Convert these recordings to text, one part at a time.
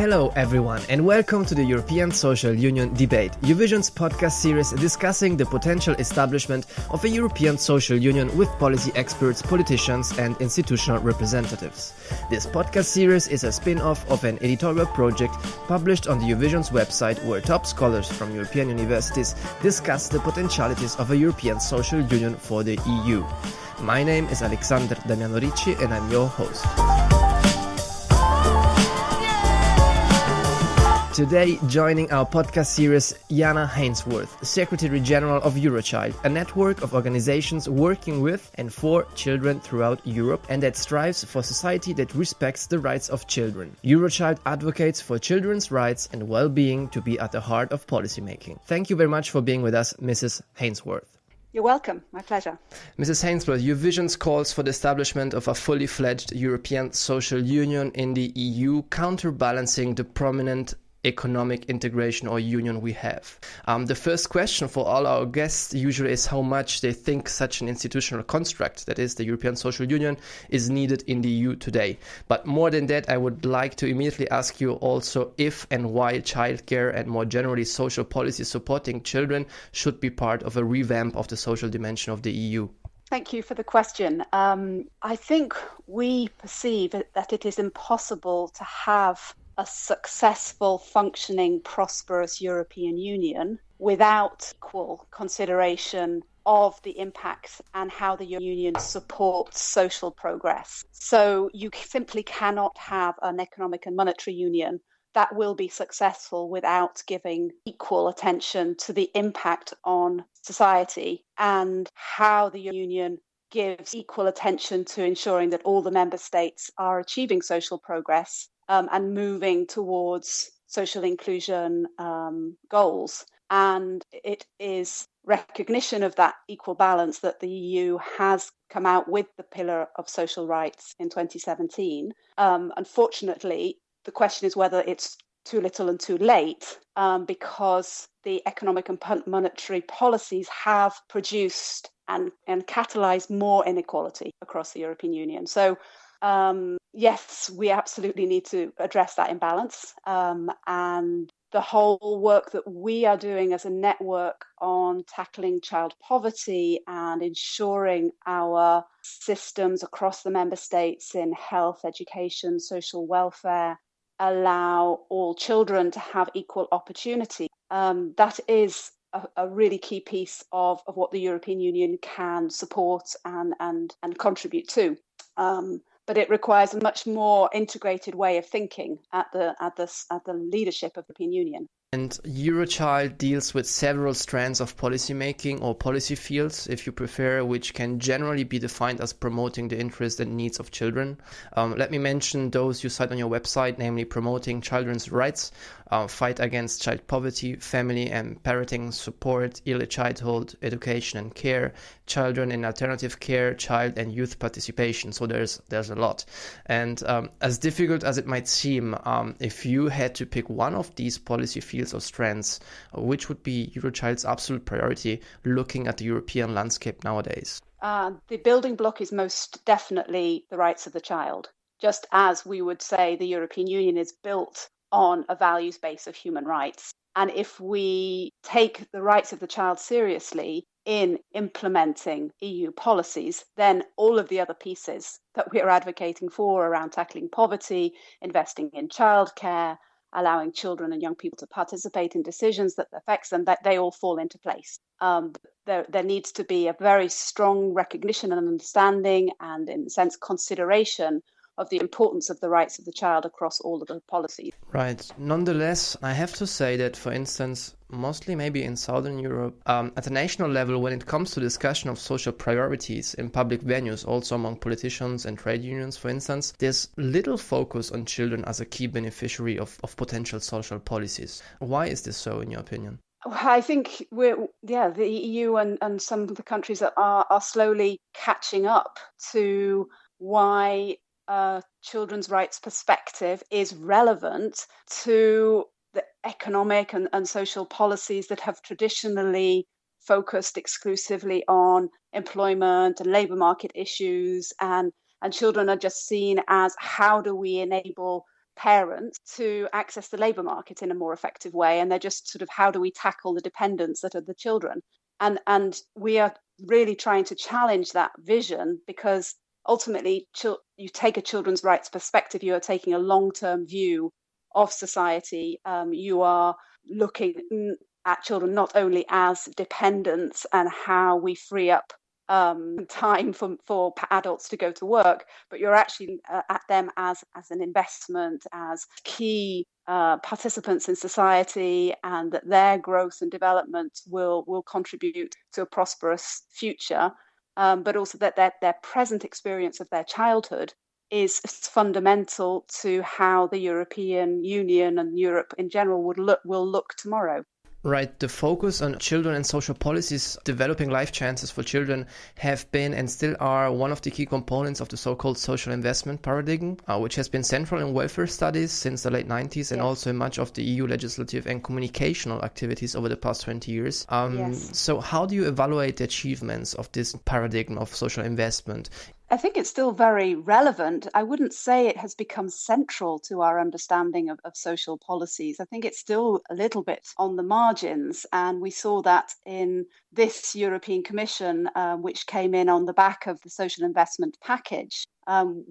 Hello everyone and welcome to the European Social Union Debate, Eurovision's podcast series discussing the potential establishment of a European Social Union with policy experts, politicians and institutional representatives. This podcast series is a spin-off of an editorial project published on the Eurovision's website where top scholars from European universities discuss the potentialities of a European Social Union for the EU. My name is Alexander Damiano Ricci and I'm your host. Today, joining our podcast series, Jana Hainsworth, Secretary General of Eurochild, a network of organizations working with and for children throughout Europe and that strives for society that respects the rights of children. Eurochild advocates for children's rights and well-being to be at the heart of policymaking. Thank you very much for being with us, Mrs. Hainsworth. You're welcome. My pleasure. Mrs. Hainsworth, Eurovision's calls for the establishment of a fully fledged European Social Union in the EU, counterbalancing the prominent economic integration or union we have. The first question for all our guests usually is how much they think such an institutional construct, that is the European Social Union, is needed in the EU today. But more than that, I would like to immediately ask you also if and why childcare and more generally social policy supporting children should be part of a revamp of the social dimension of the EU. Thank you for the question. I think we perceive that it is impossible to have a successful, functioning, prosperous European Union without equal consideration of the impacts and how the Union supports social progress. So you simply cannot have an economic and monetary union that will be successful without giving equal attention to the impact on society and how the Union gives equal attention to ensuring that all the member states are achieving social progress and moving towards social inclusion goals. And it is recognition of that equal balance that the EU has come out with the Pillar of Social Rights in 2017. Unfortunately, the question is whether it's too little and too late because the economic and monetary policies have produced and catalyzed more inequality across the European Union. So yes, we absolutely need to address that imbalance. And the whole work that we are doing as a network on tackling child poverty and ensuring our systems across the member states in health, education, social welfare allow all children to have equal opportunity. That is a really key piece of what the European Union can support and contribute to. But it requires a much more integrated way of thinking at the leadership of the European Union. And Eurochild deals with several strands of policymaking or policy fields, if you prefer, which can generally be defined as promoting the interests and needs of children. Let me mention those you cite on your website, namely promoting children's rights, fight against child poverty, family and parenting support, early childhood education and care, children in alternative care, child and youth participation. So there's a lot. And as difficult as it might seem, if you had to pick one of these policy fields or strands, which would be Eurochild's absolute priority looking at the European landscape nowadays? The building block is most definitely the rights of the child, just as we would say the European Union is built on a values base of human rights. And if we take the rights of the child seriously in implementing EU policies, then all of the other pieces that we are advocating for around tackling poverty, investing in childcare, allowing children and young people to participate in decisions that affects them, that they all fall into place. There needs to be a very strong recognition and understanding and, in a sense, consideration of the importance of the rights of the child across all of the policies. Right. Nonetheless, I have to say that, for instance, mostly maybe in Southern Europe, at the national level, when it comes to discussion of social priorities in public venues, also among politicians and trade unions, for instance, there's little focus on children as a key beneficiary of potential social policies. Why is this so, in your opinion? I think the EU and some of the countries that are slowly catching up to why children's rights perspective is relevant to the economic and social policies that have traditionally focused exclusively on employment and labour market issues, and children are just seen as how do we enable parents to access the labour market in a more effective way. And they're just sort of, how do we tackle the dependents that are the children? And we are really trying to challenge that vision, because ultimately you take a children's rights perspective, you are taking a long-term view of society. You are looking at children not only as dependents and how we free up time for adults to go to work, but you're actually at them as an investment, as key participants in society, and that their growth and development will contribute to a prosperous future, but also that their present experience of their childhood is fundamental to how the European Union and Europe in general will look tomorrow. Right, the focus on children and social policies developing life chances for children have been and still are one of the key components of the so-called social investment paradigm, which has been central in welfare studies since the late 90s and also in much of the EU legislative and communicational activities over the past 20 years. So how do you evaluate the achievements of this paradigm of social investment? I think it's still very relevant. I wouldn't say it has become central to our understanding of social policies. I think it's still a little bit on the margins. And we saw that in this European Commission, which came in on the back of the social investment package,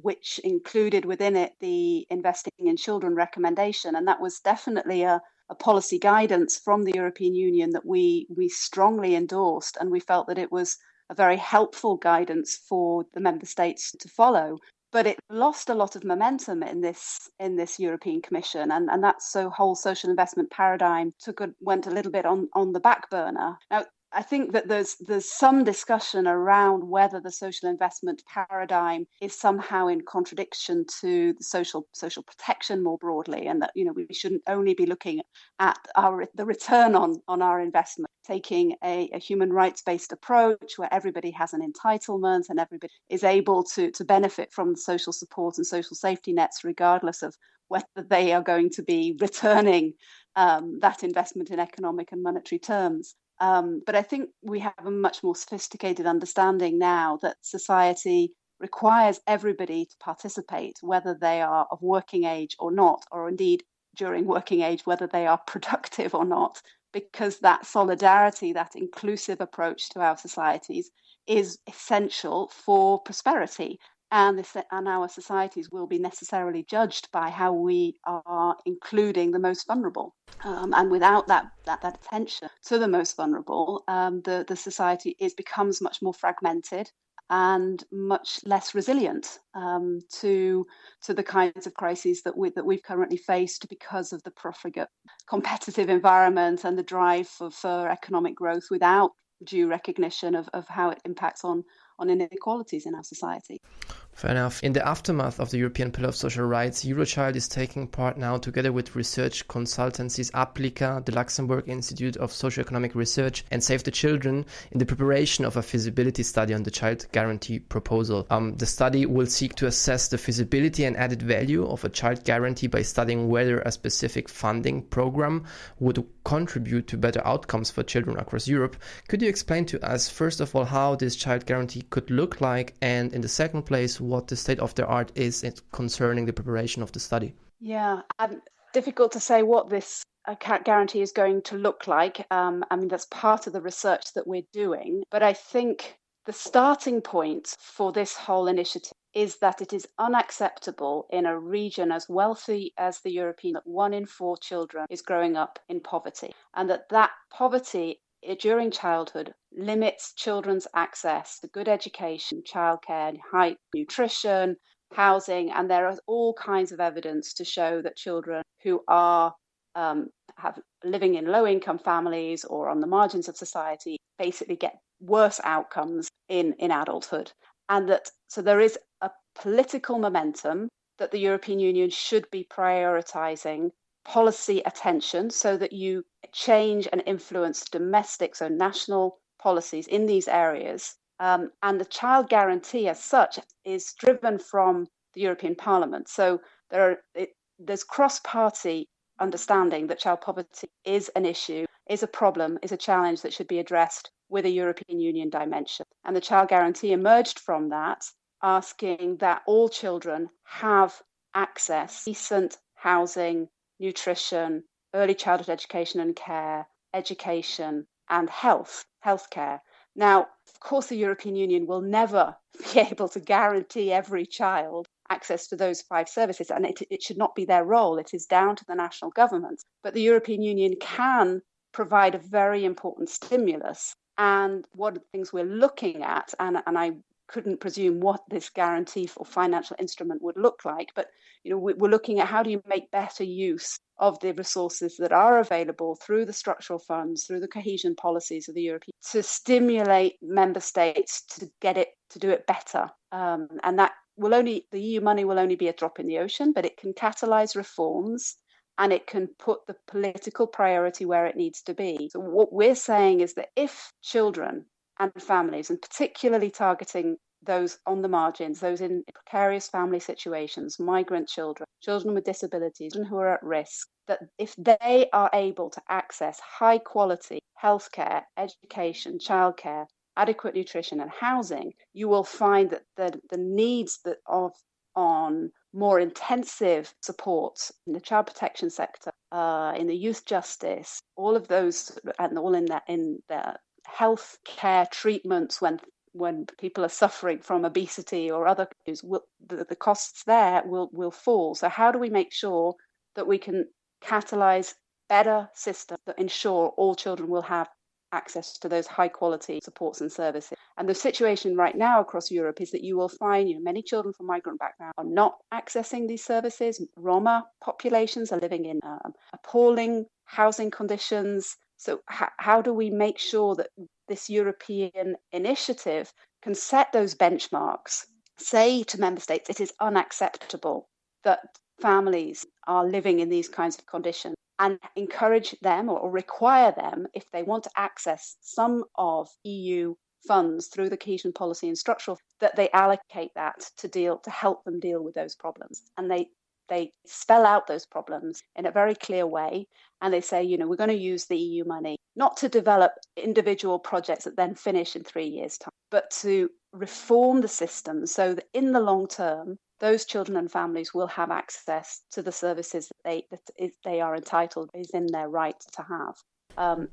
which included within it the Investing in Children recommendation. And that was definitely a policy guidance from the European Union that we strongly endorsed. And we felt that it was a very helpful guidance for the member states to follow. But it lost a lot of momentum in this European Commission, and that whole social investment paradigm went a little bit on the back burner. Now, I think that there's some discussion around whether the social investment paradigm is somehow in contradiction to the social protection more broadly, and that we shouldn't only be looking at the return on our investment, taking a human rights based approach where everybody has an entitlement and everybody is able to benefit from the social support and social safety nets, regardless of whether they are going to be returning that investment in economic and monetary terms. But I think we have a much more sophisticated understanding now that society requires everybody to participate, whether they are of working age or not, or indeed during working age, whether they are productive or not, because that solidarity, that inclusive approach to our societies is essential for prosperity. And our societies will be necessarily judged by how we are including the most vulnerable. And without that attention to the most vulnerable, the society becomes much more fragmented and much less resilient to the kinds of crises that we've currently faced because of the profligate competitive environment and the drive for economic growth without due recognition of how it impacts on inequalities in our society. Fair enough. In the aftermath of the European Pillar of Social Rights, Eurochild is taking part now together with research consultancies Applica, the Luxembourg Institute of Socioeconomic Research, and Save the Children in the preparation of a feasibility study on the child guarantee proposal. The study will seek to assess the feasibility and added value of a child guarantee by studying whether a specific funding program would contribute to better outcomes for children across Europe. Could you explain to us, first of all, how this child guarantee could look like, and in the second place, what the state of the art is concerning the preparation of the study? Yeah, difficult to say what this guarantee is going to look like. That's part of the research that we're doing. But I think the starting point for this whole initiative is that it is unacceptable in a region as wealthy as the European that 1 in 4 children is growing up in poverty, and that poverty during childhood limits children's access to good education, childcare, high nutrition, housing, and there are all kinds of evidence to show that children who are living in low-income families or on the margins of society basically get worse outcomes in adulthood, and so there is a political momentum that the European Union should be prioritizing policy attention so that you change and influence domestic, so national policies in these areas. And the child guarantee as such is driven from the European Parliament. So there's cross-party understanding that child poverty is an issue, is a problem, is a challenge that should be addressed with a European Union dimension. And the child guarantee emerged from that, asking that all children have access to decent housing, nutrition, early childhood education and care, education, and healthcare. Now, of course, the European Union will never be able to guarantee every child access to those 5 services, and it should not be their role. It is down to the national governments. But the European Union can provide a very important stimulus. And one of the things we're looking at, and I couldn't presume what this guarantee or financial instrument would look like, but we're looking at how do you make better use of the resources that are available through the structural funds, through the cohesion policies of the European, to stimulate member states to do it better. And that the EU money will only be a drop in the ocean, but it can catalyze reforms and it can put the political priority where it needs to be. So what we're saying is that if children and families, and particularly targeting those on the margins, those in precarious family situations, migrant children, children with disabilities, children who are at risk, that if they are able to access high quality healthcare, education, childcare, adequate nutrition and housing, you will find that the needs on more intensive support in the child protection sector, in the youth justice, all of those, and all in the health care treatments when people are suffering from obesity or other issues, the costs there will fall. So how do we make sure that we can catalyze better systems that ensure all children will have access to those high quality supports and services? And the situation right now across Europe is that you will find many children from migrant background are not accessing these services. Roma populations are living in appalling housing conditions. So how do we make sure that this European initiative can set those benchmarks, say to member states, it is unacceptable that families are living in these kinds of conditions, and encourage them or require them, if they want to access some of EU funds through the cohesion policy and structural, that they allocate that to help them deal with those problems. And they spell out those problems in a very clear way. And they say, we're going to use the EU money not to develop individual projects that then finish in 3 years' time, but to reform the system so that in the long term, those children and families will have access to the services that they are entitled, is in their right to have.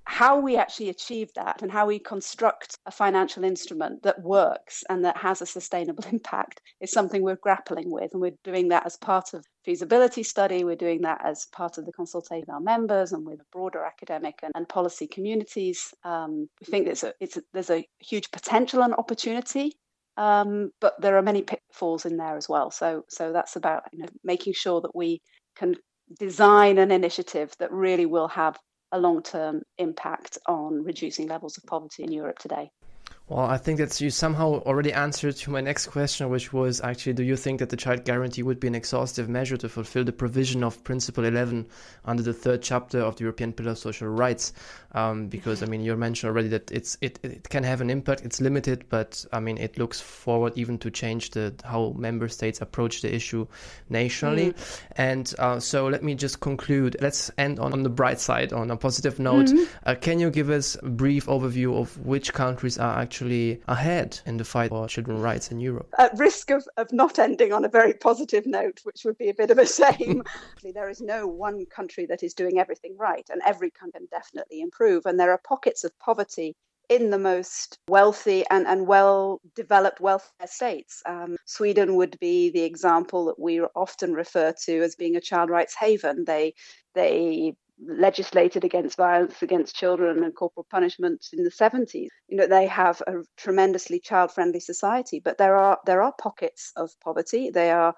How we actually achieve that and how we construct a financial instrument that works and that has a sustainable impact is something we're grappling with. And we're doing that as part of feasibility study. We're doing that as part of the consultation of our members and with broader academic and policy communities. We think there's a huge potential and opportunity, but there are many pitfalls in there as well. So that's about making sure that we can design an initiative that really will have a long-term impact on reducing levels of poverty in Europe today. Well, I think that you somehow already answered to my next question, which was actually, do you think that the child guarantee would be an exhaustive measure to fulfill the provision of Principle 11 under the 3rd chapter of the European Pillar of Social Rights? Because, you mentioned already that it can have an impact, it's limited, but, it looks forward even to change how member states approach the issue nationally. And so let me just conclude. Let's end on the bright side, on a positive note. Can you give us a brief overview of which countries are actually ahead in the fight for children's rights in Europe? At risk of not ending on a very positive note, which would be a bit of a shame, there is no one country that is doing everything right, and every country can definitely improve. And there are pockets of poverty in the most wealthy and well-developed welfare states. Sweden would be the example that we often refer to as being a child rights haven. They legislated against violence against children and corporal punishment in the 70s. They have a tremendously child-friendly society, but there are pockets of poverty. They are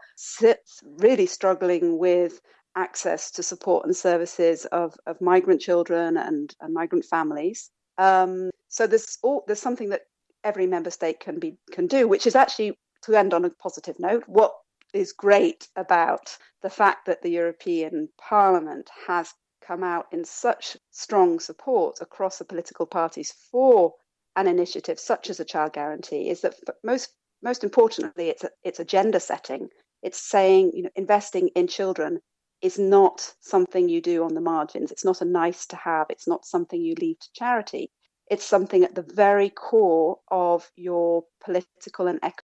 really struggling with access to support and services of migrant children and migrant families. So there's something that every member state can do, which is actually, to end on a positive note, what is great about the fact that the European Parliament has come out in such strong support across the political parties for an initiative such as a child guarantee is that most importantly, it's agenda setting. It's saying, investing in children is not something you do on the margins. It's not a nice to have. It's not something you leave to charity. It's something at the very core of your political and economic